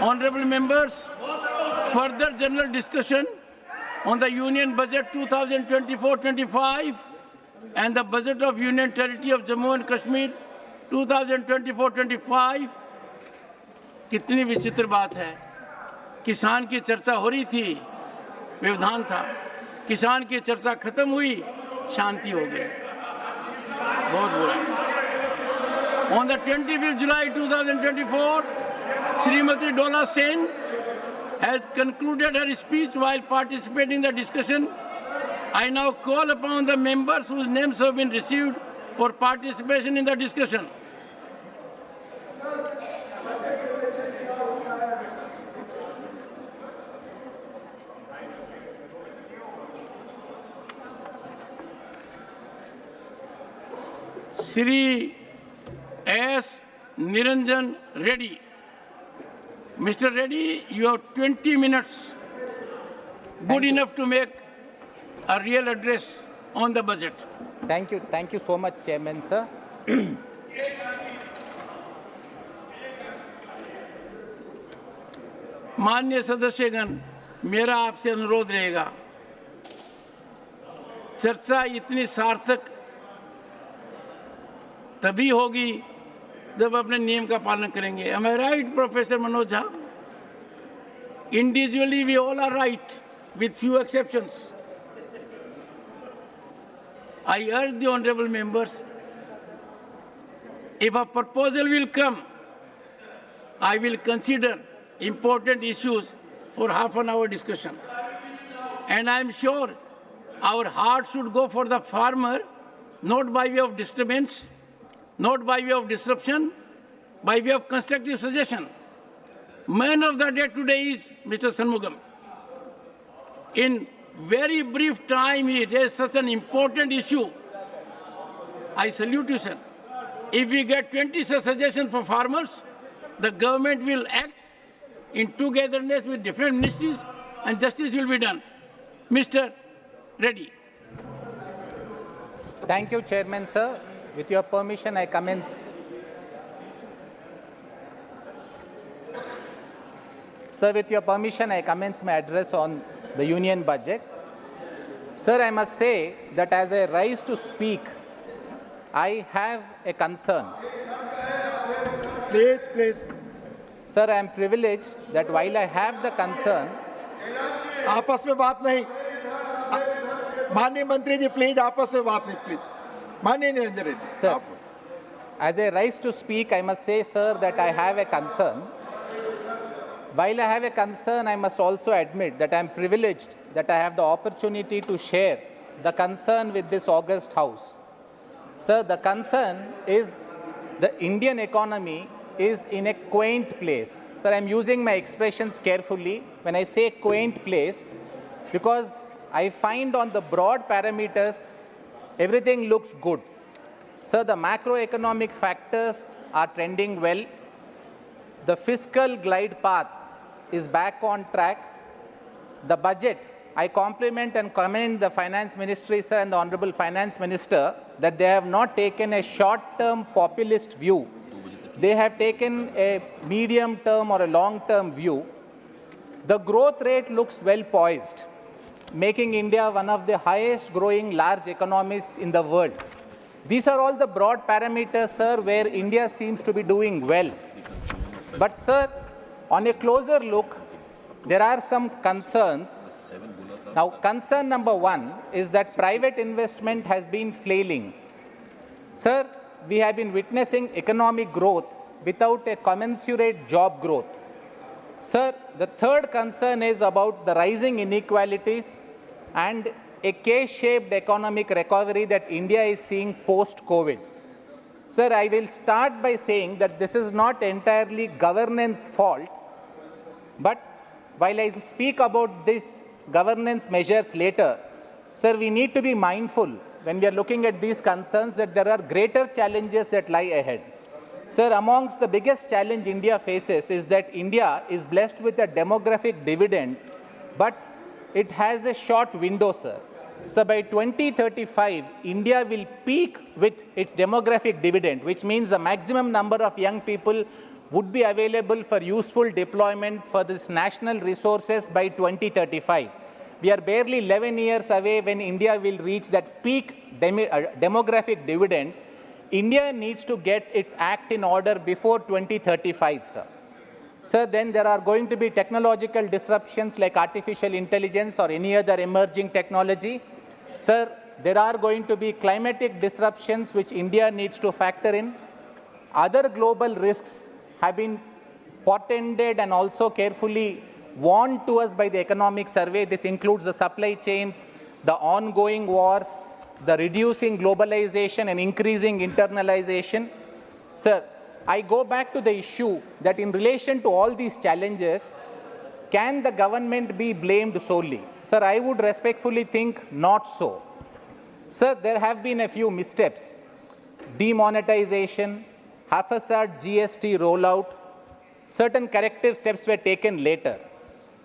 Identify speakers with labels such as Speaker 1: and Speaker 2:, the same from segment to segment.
Speaker 1: Honorable members, further general discussion on the Union Budget 2024-25 and the Budget of Union Territory of Jammu and Kashmir 2024-25. कितनी विचित्र बात है। किसान की चर्चा हो रही थी, व्यवधान था। किसान की चर्चा खत्म हुई, शांति हो गई। बहुत बुरा। On the 25th July 2024, Srimati Dola Sen has concluded her speech while participating in the discussion. I now call upon the members whose names have been received for participation in the discussion. Shri S. Niranjan Reddy. Mr. Reddy, you have 20 minutes. Good enough to make a real address on the budget.
Speaker 2: Thank you. Thank you so much, Chairman, sir.
Speaker 1: माननीय सदस्यगण, मेरा आपसे अनुरोध रहेगा, चर्चा इतनी सार्थक तभी होगी जब अपने नियम का पालन करेंगे। Am I right, Professor Manoj Jha? Individually, we all are right, with few exceptions. I urge the honorable members, if a proposal will come, I will consider important issues for half an hour discussion. And I am sure our heart should go for the farmer, not by way of disturbance, not by way of disruption, by way of constructive suggestion. Man of the day today is Mr. Shanmugam. In very brief time, he raised such an important issue. I salute you, sir. If we get 20 suggestions for farmers, the government will act in togetherness with different ministries and justice will be done. Mr. Reddy.
Speaker 2: Thank you, Chairman, sir. With your permission, I commence. Sir, with your permission, I commence my address on the Union Budget. Sir, I must say that as I rise to speak, I have a concern.
Speaker 3: Please, please.
Speaker 2: Sir, I am privileged that while I have the concern,
Speaker 3: आपस में बात नहीं, माननीय मंत्री जी please आपस में बात नहीं प्लीज, माननीय Niranjan Reddy.
Speaker 2: Sir, as I rise to speak, I must say, sir, that I have a concern. While I have a concern, I must also admit that I am privileged that I have the opportunity to share the concern with this august House. Sir, the concern is the Indian economy is in a quaint place. Sir, I am using my expressions carefully when I say quaint place because I find on the broad parameters, everything looks good. Sir, the macroeconomic factors are trending well. The fiscal glide path is back on track. The budget, I compliment and commend the Finance Ministry, sir, and the Honorable Finance Minister that they have not taken a short-term populist view. They have taken a medium-term or a long-term view. The growth rate looks well poised, making India one of the highest growing large economies in the world. These are all the broad parameters, sir, where India seems to be doing well. But, sir, on a closer look, there are some concerns. Now, concern number one is that private investment has been flailing. Sir, we have been witnessing economic growth without a commensurate job growth. Sir, the third concern is about the rising inequalities and a K-shaped economic recovery that India is seeing post-COVID. Sir, I will start by saying that this is not entirely governance fault, but while I speak about these governance measures later, sir, we need to be mindful when we are looking at these concerns that there are greater challenges that lie ahead. Sir, amongst the biggest challenge India faces is that India is blessed with a demographic dividend, but it has a short window, sir. So by 2035, India will peak with its demographic dividend, which means the maximum number of young people would be available for useful deployment for this national resources by 2035. We are barely 11 years away when India will reach that peak demographic dividend. India needs to get its act in order before 2035, sir. Sir, then there are going to be technological disruptions like artificial intelligence or any other emerging technology. Sir, there are going to be climatic disruptions which India needs to factor in. Other global risks have been portended and also carefully warned to us by the economic survey. This includes the supply chains, the ongoing wars, the reducing globalization and increasing internalization. Sir, I go back to the issue that in relation to all these challenges, can the government be blamed solely? Sir, I would respectfully think not so. Sir, there have been a few missteps. Demonetization, haphazard GST rollout, certain corrective steps were taken later.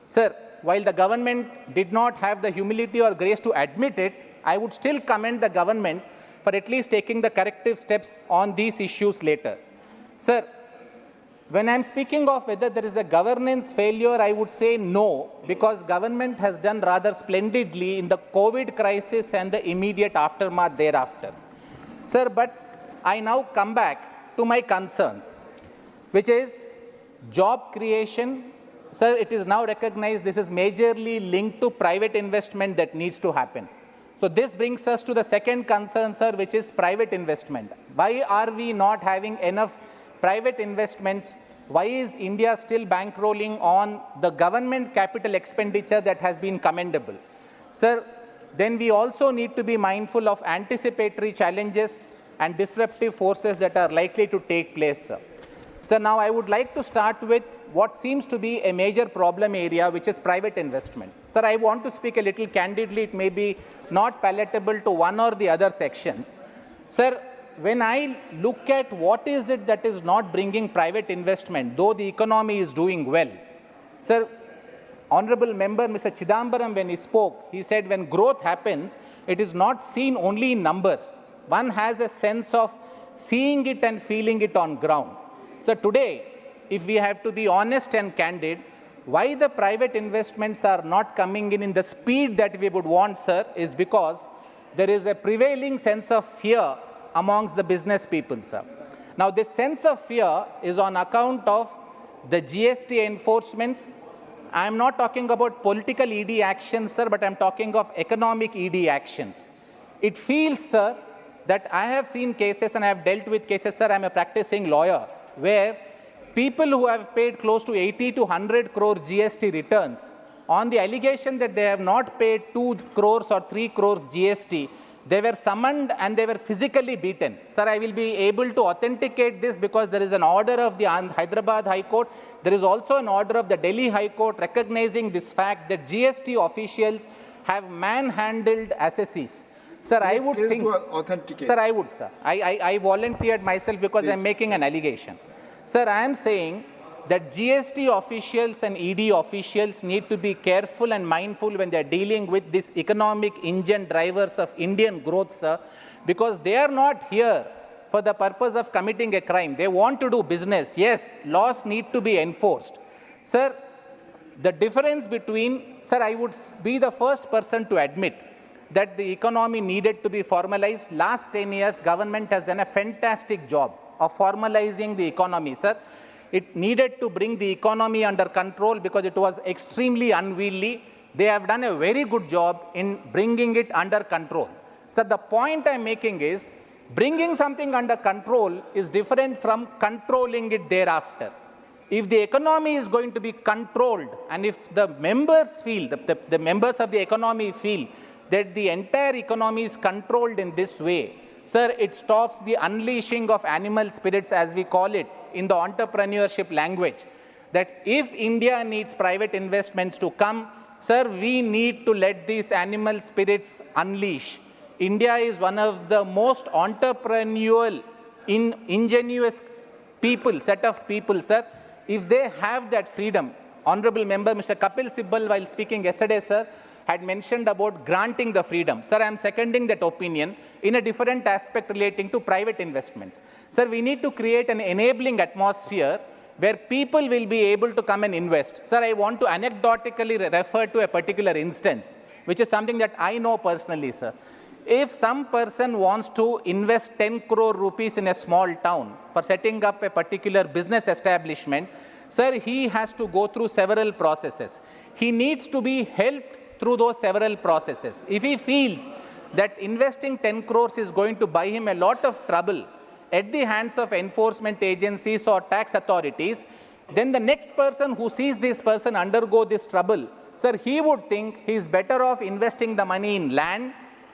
Speaker 2: Sir, while the government did not have the humility or grace to admit it, I would still commend the government for at least taking the corrective steps on these issues later. Sir, when I'm speaking of whether there is a governance failure, I would say no, because government has done rather splendidly in the COVID crisis and the immediate aftermath thereafter. Sir, but I now come back to my concerns, which is job creation. Sir, it is now recognized this is majorly linked to private investment that needs to happen. So this brings us to the second concern, sir, which is private investment. Why are we not having enough private investments? Why is India still bankrolling on the government capital expenditure that has been commendable? Sir, then we also need to be mindful of anticipatory challenges and disruptive forces that are likely to take place, sir. So now I would like to start with what seems to be a major problem area, which is private investment. Sir, I want to speak a little candidly. It may be not palatable to one or the other sections. Sir, when I look at what is it that is not bringing private investment, though the economy is doing well. Sir, Honorable Member Mr. Chidambaram, when he spoke, he said when growth happens, it is not seen only in numbers. One has a sense of seeing it and feeling it on ground. So today, if we have to be honest and candid, why the private investments are not coming in the speed that we would want, sir, is because there is a prevailing sense of fear amongst the business people, sir. Now, this sense of fear is on account of the GST enforcements. I am not talking about political ED actions, sir, but I am talking of economic ED actions. It feels, sir, that I have seen cases and I have dealt with cases, sir, I am a practicing lawyer, where people who have paid close to 80 to 100 crore GST returns on the allegation that they have not paid 2 crores or 3 crores GST, they were summoned and they were physically beaten. Sir, I will be able to authenticate this because there is an order of the Hyderabad High Court. There is also an order of the Delhi High Court recognizing this fact that GST officials have manhandled assessees. Sir, I would think, sir, I would, sir. I volunteered myself because I am making an allegation. Sir, I am saying that GST officials and ED officials need to be careful and mindful when they are dealing with these economic engine drivers of Indian growth, sir, because they are not here for the purpose of committing a crime. They want to do business. Yes, laws need to be enforced. Sir, the difference between, sir, I would be the first person to admit that the economy needed to be formalized. Last 10 years, government has done a fantastic job of formalizing the economy, sir. It needed to bring the economy under control because it was extremely unwieldy. They have done a very good job in bringing it under control. So the point I'm making is, bringing something under control is different from controlling it thereafter. If the economy is going to be controlled, and if the members feel, the members of the economy feel that the entire economy is controlled in this way, sir, it stops the unleashing of animal spirits, as we call it in the entrepreneurship language, that if India needs private investments to come, sir, we need to let these animal spirits unleash. India is one of the most entrepreneurial, ingenuous people, set of people, sir. If they have that freedom, Honorable Member Mr. Kapil Sibal, while speaking yesterday, sir, had mentioned about granting the freedom. Sir, I am seconding that opinion in a different aspect relating to private investments. Sir, we need to create an enabling atmosphere where people will be able to come and invest. Sir, I want to anecdotically refer to a particular instance, which is something that I know personally, sir. If some person wants to invest 10 crore rupees in a small town for setting up a particular business establishment, sir, he has to go through several processes. He needs to be helped through those several processes. If he feels that investing 10 crores is going to buy him a lot of trouble at the hands of enforcement agencies or tax authorities, then the next person who sees this person undergo this trouble, sir, he would think he is better off investing the money in land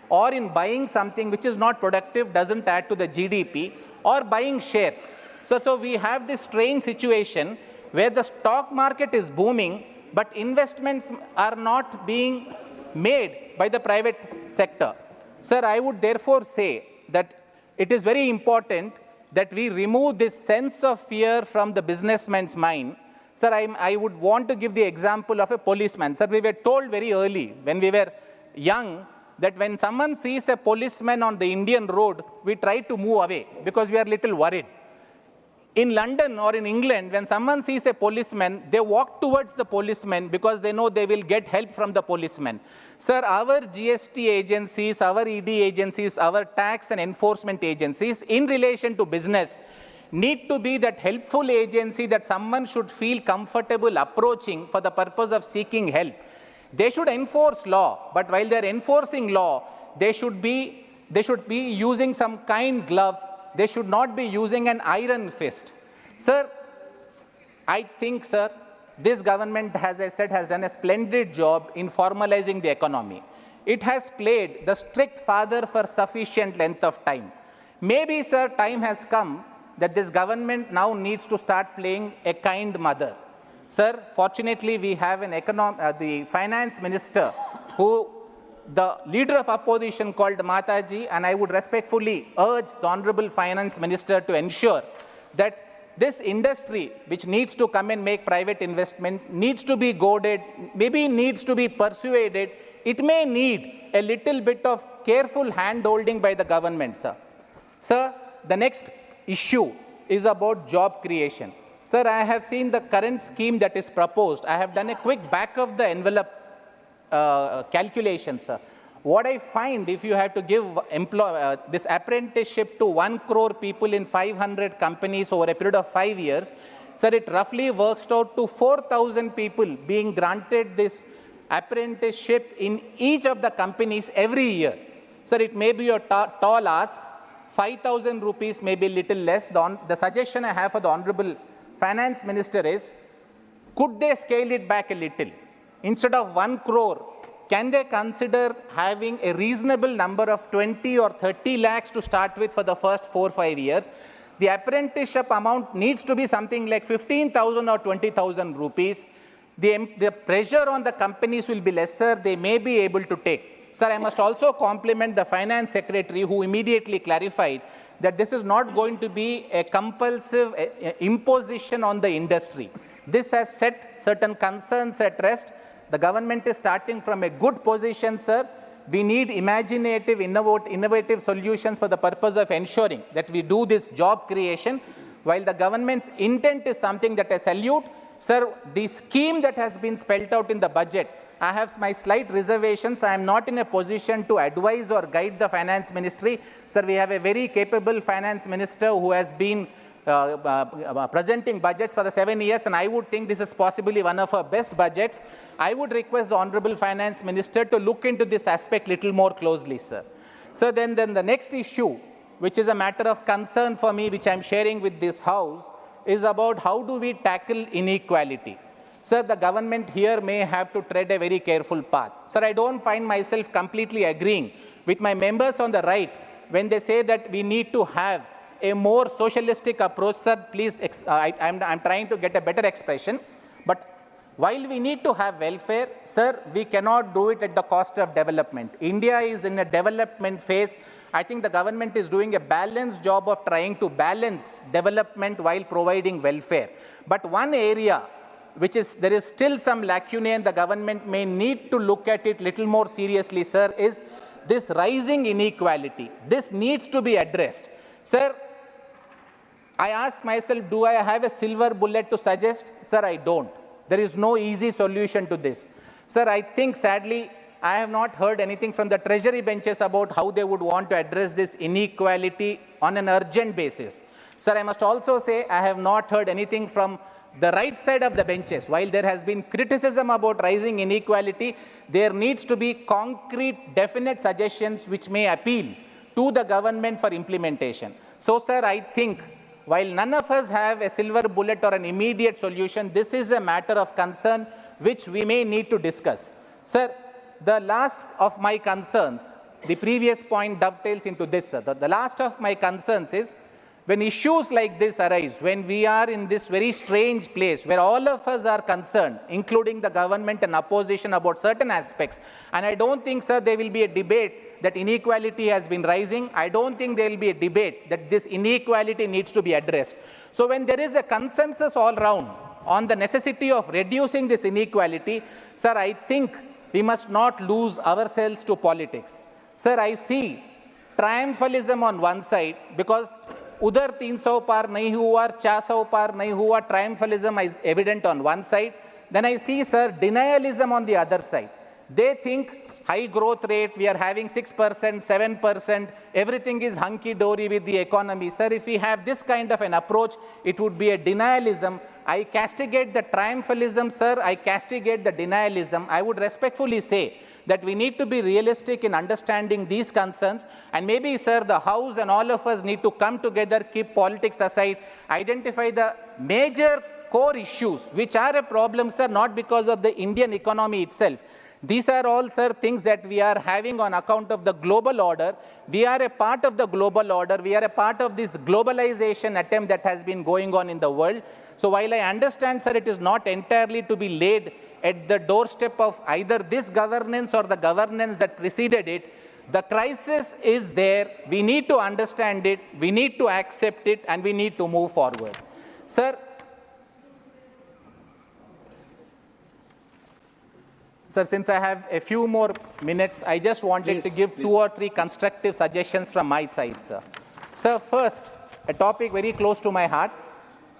Speaker 2: or in buying something which is not productive, doesn't add to the GDP, or buying shares. So we have this strange situation where the stock market is booming, but investments are not being made by the private sector. Sir, I would therefore say that it is very important that we remove this sense of fear from the businessman's mind. Sir, I would want to give the example of a policeman. Sir, we were told very early when we were young that when someone sees a policeman on the Indian road, we try to move away because we are a little worried. In London or in England, when someone sees a policeman, they walk towards the policeman because they know they will get help from the policeman. Sir, our GST agencies, our ED agencies, our tax and enforcement agencies in relation to business need to be that helpful agency that someone should feel comfortable approaching for the purpose of seeking help. They should enforce law, but while they are enforcing law, they should be using some kind gloves. They should not be using an iron fist. Sir, I think, sir, this government, as I said, has done a splendid job in formalizing the economy. It has played the strict father for sufficient length of time. Maybe, sir, time has come that this government now needs to start playing a kind mother. Sir, fortunately, we have an the finance minister who the leader of opposition called Mataji, and I would respectfully urge the Honorable Finance Minister to ensure that this industry, which needs to come and make private investment, needs to be goaded, maybe needs to be persuaded. It may need a little bit of careful hand-holding by the government, sir. Sir, the next issue is about job creation. Sir, I have seen the current scheme that is proposed. I have done a quick back of the envelope calculation, sir. What I find, if you have to give this apprenticeship to 1 crore people in 500 companies over a period of 5 years, sir, it roughly works out to 4,000 people being granted this apprenticeship in each of the companies every year. Sir, it may be a tall ask. 5,000 rupees may be a little less. The suggestion I have for the Honorable Finance Minister is, could they scale it back a little? Instead of 1 crore, can they consider having a reasonable number of 20 or 30 lakhs to start with for the first 4-5 years? The apprenticeship amount needs to be something like 15,000 or 20,000 rupees. The pressure on the companies will be lesser. They may be able to take. Sir, I must also compliment the Finance Secretary who immediately clarified that this is not going to be a compulsive imposition on the industry. This has set certain concerns at rest. The government is starting from a good position, sir. We need imaginative, innovative solutions for the purpose of ensuring that we do this job creation. While the government's intent is something that I salute, sir, the scheme that has been spelled out in the budget, I have my slight reservations. I am not in a position to advise or guide the finance ministry. Sir, we have a very capable finance minister who has been presenting budgets for the 7 years, and I would think this is possibly one of our best budgets. I would request the Honorable Finance Minister to look into this aspect little more closely, sir. So then the next issue, which is a matter of concern for me, which I'm sharing with this House, is about how do we tackle inequality. Sir, the government here may have to tread a very careful path. Sir, I don't find myself completely agreeing with my members on the right when they say that we need to have a more socialistic approach. Sir, please, I'm trying to get a better expression. But while we need to have welfare, sir, we cannot do it at the cost of development. India is in a development phase. I think the government is doing a balanced job of trying to balance development while providing welfare. But one area which is, there is still some lacunae and the government may need to look at it little more seriously, sir, is this rising inequality. This needs to be addressed. Sir, I ask myself, do I have a silver bullet to suggest? Sir, I don't. There is no easy solution to this. Sir, I think sadly, I have not heard anything from the treasury benches about how they would want to address this inequality on an urgent basis. Sir, I must also say I have not heard anything from the right side of the benches. While there has been criticism about rising inequality, there needs to be concrete, definite suggestions which may appeal to the government for implementation. So, sir, I think while none of us have a silver bullet or an immediate solution, this is a matter of concern which we may need to discuss. Sir, the last of my concerns, the previous point dovetails into this, sir. The last of my concerns is when issues like this arise, when we are in this very strange place where all of us are concerned, including the government and opposition about certain aspects, and I don't think, sir, there will be a debate that inequality has been rising. I don't think there will be a debate that this inequality needs to be addressed. So when there is a consensus all round on the necessity of reducing this inequality, sir, I think we must not lose ourselves to politics. Sir, I see triumphalism on one side because udhar 300 par nahi hua, 400 par nahi hua, triumphalism is evident on one side. Then I see, sir, denialism on the other side. They think high growth rate, we are having 6%, 7%, everything is hunky-dory with the economy. Sir, if we have this kind of an approach, it would be a denialism. I castigate the triumphalism, sir. I castigate the denialism. I would respectfully say that we need to be realistic in understanding these concerns. And maybe, sir, the House and all of us need to come together, keep politics aside, identify the major core issues which are a problem, sir, not because of the Indian economy itself. These are all, sir, things that we are having on account of the global order. We are a part of the global order. We are a part of this globalization attempt that has been going on in the world. So while I understand, sir, it is not entirely to be laid at the doorstep of either this governance or the governance that preceded it, the crisis is there. We need to understand it. We need to accept it, and we need to move forward. Sir, since I have a few more minutes, I just wanted to give 2 or 3 constructive suggestions from my side, sir. Sir, first, a topic very close to my heart,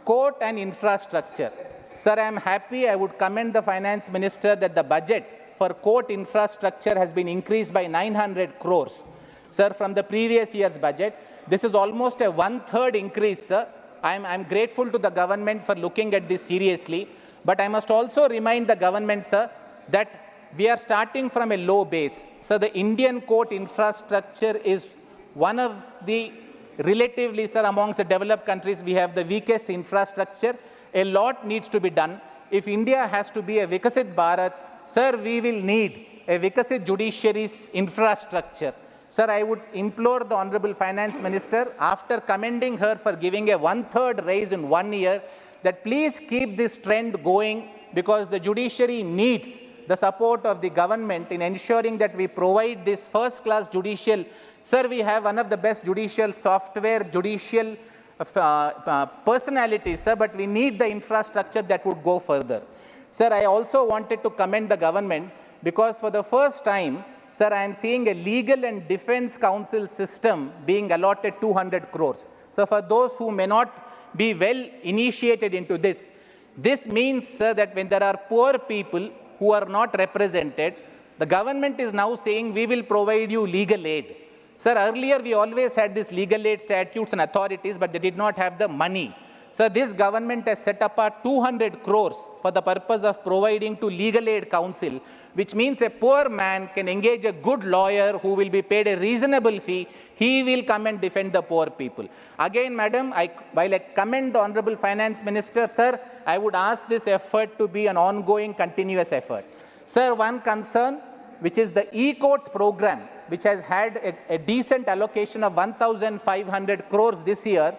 Speaker 2: court and infrastructure. Sir, I am happy. I would commend the finance minister that the budget for court infrastructure has been increased by 900 crores. Sir, from the previous year's budget, this is almost a 1/3 increase, sir. I'm grateful to the government for looking at this seriously. But I must also remind the government, sir, that we are starting from a low base. So the Indian court infrastructure is one of the relatively, sir, amongst the developed countries, we have the weakest infrastructure. A lot needs to be done. If India has to be a Vikasit Bharat, sir, we will need a Vikasit judiciary's infrastructure. Sir, I would implore the Honorable Finance Minister, after commending her for giving a 1/3 raise in 1 year, that please keep this trend going, because the judiciary needs the support of the government in ensuring that we provide this first-class judicial. Sir, we have one of the best judicial software, judicial personalities, sir, but we need the infrastructure that would go further. Sir, I also wanted to commend the government because for the first time, sir, I am seeing a legal and defense council system being allotted 200 crores. So for those who may not be well initiated into this, this means, sir, that when there are poor people who are not represented, the government is now saying we will provide you legal aid. Sir, earlier we always had these legal aid statutes and authorities, but they did not have the money. So this government has set up a 200 crores for the purpose of providing to legal aid council, which means a poor man can engage a good lawyer who will be paid a reasonable fee. He will come and defend the poor people. Again, madam, while I commend the Honorable Finance Minister, sir, I would ask this effort to be an ongoing, continuous effort. Sir, one concern, which is the e-courts program, which has had a decent allocation of 1,500 crores this year,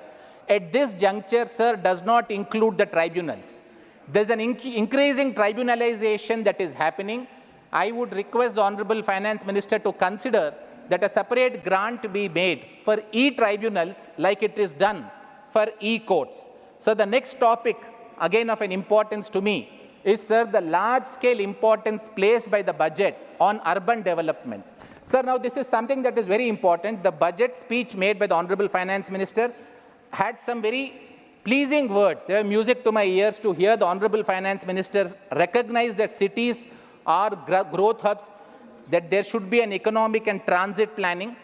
Speaker 2: at this juncture, sir, does not include the tribunals. There's an increasing tribunalization that is happening. I would request the Honorable Finance Minister to consider that a separate grant be made for e-tribunals like it is done for e-courts. So the next topic, again of an importance to me, is, sir, the large-scale importance placed by the budget on urban development. Sir, now this is something that is very important. The budget speech made by the Honorable Finance Minister had some very pleasing words. They were music to my ears to hear the Honorable Finance Minister recognize that cities are growth hubs, that there should be an economic and transit planning.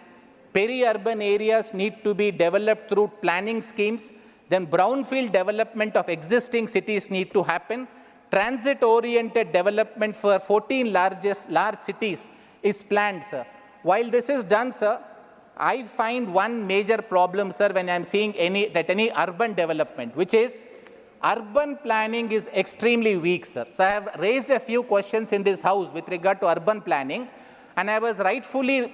Speaker 2: Peri-urban areas need to be developed through planning schemes. Then brownfield development of existing cities need to happen. Transit-oriented development for 14 large cities is planned, sir. While this is done, sir, I find one major problem, sir, when I am seeing any urban development, which is urban planning is extremely weak, sir. So I have raised a few questions in this house with regard to urban planning, and I was rightfully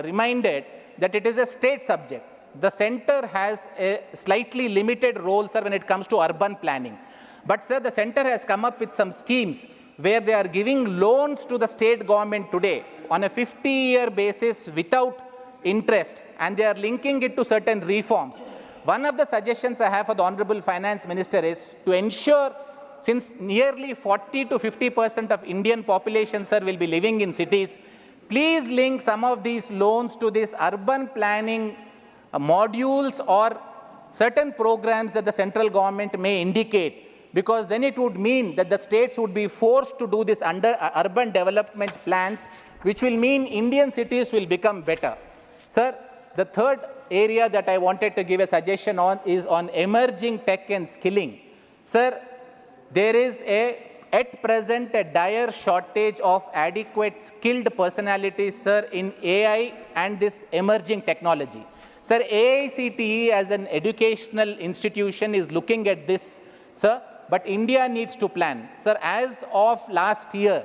Speaker 2: reminded that it is a state subject. The center has a slightly limited role, sir, when it comes to urban planning. But, sir, the center has come up with some schemes where they are giving loans to the state government today on a 50-year basis without interest, and they are linking it to certain reforms. One of the suggestions I have for the Honorable Finance Minister is to ensure, since nearly 40 to 50% of Indian population, sir, will be living in cities, please link some of these loans to these urban planning modules or certain programs that the central government may indicate, because then it would mean that the states would be forced to do this under urban development plans, which will mean Indian cities will become better. Sir, the third area that I wanted to give a suggestion on is on emerging tech and skilling. Sir, there is at present a dire shortage of adequate skilled personalities, sir, in AI and this emerging technology. Sir, AICTE as an educational institution is looking at this, sir, but India needs to plan. Sir, as of last year,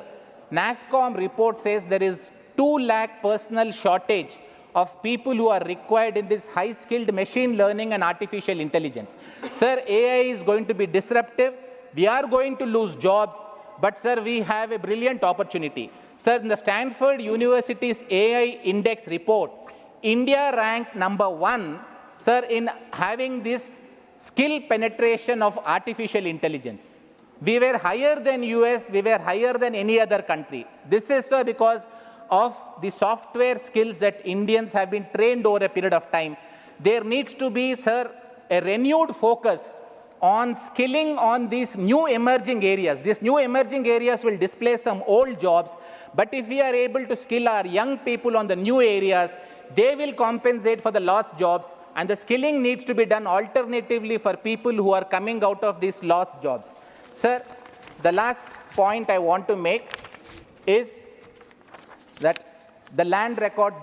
Speaker 2: NASSCOM report says there is 2 lakh personal shortage of people who are required in this high-skilled machine learning and artificial intelligence. Sir, AI is going to be disruptive. We are going to lose jobs, but, sir, we have a brilliant opportunity. Sir, in the Stanford University's AI Index report, India ranked #1, sir, in having this skill penetration of artificial intelligence. We were higher than US, we were higher than any other country. This is, sir, because of the software skills that Indians have been trained over a period of time. There needs to be, sir, a renewed focus on skilling on these new emerging areas. These new emerging areas will displace some old jobs, but if we are able to skill our young people on the new areas, they will compensate for the lost jobs, and the skilling needs to be done alternatively for people who are coming out of these lost jobs. Sir, the last point I want to make is that the land records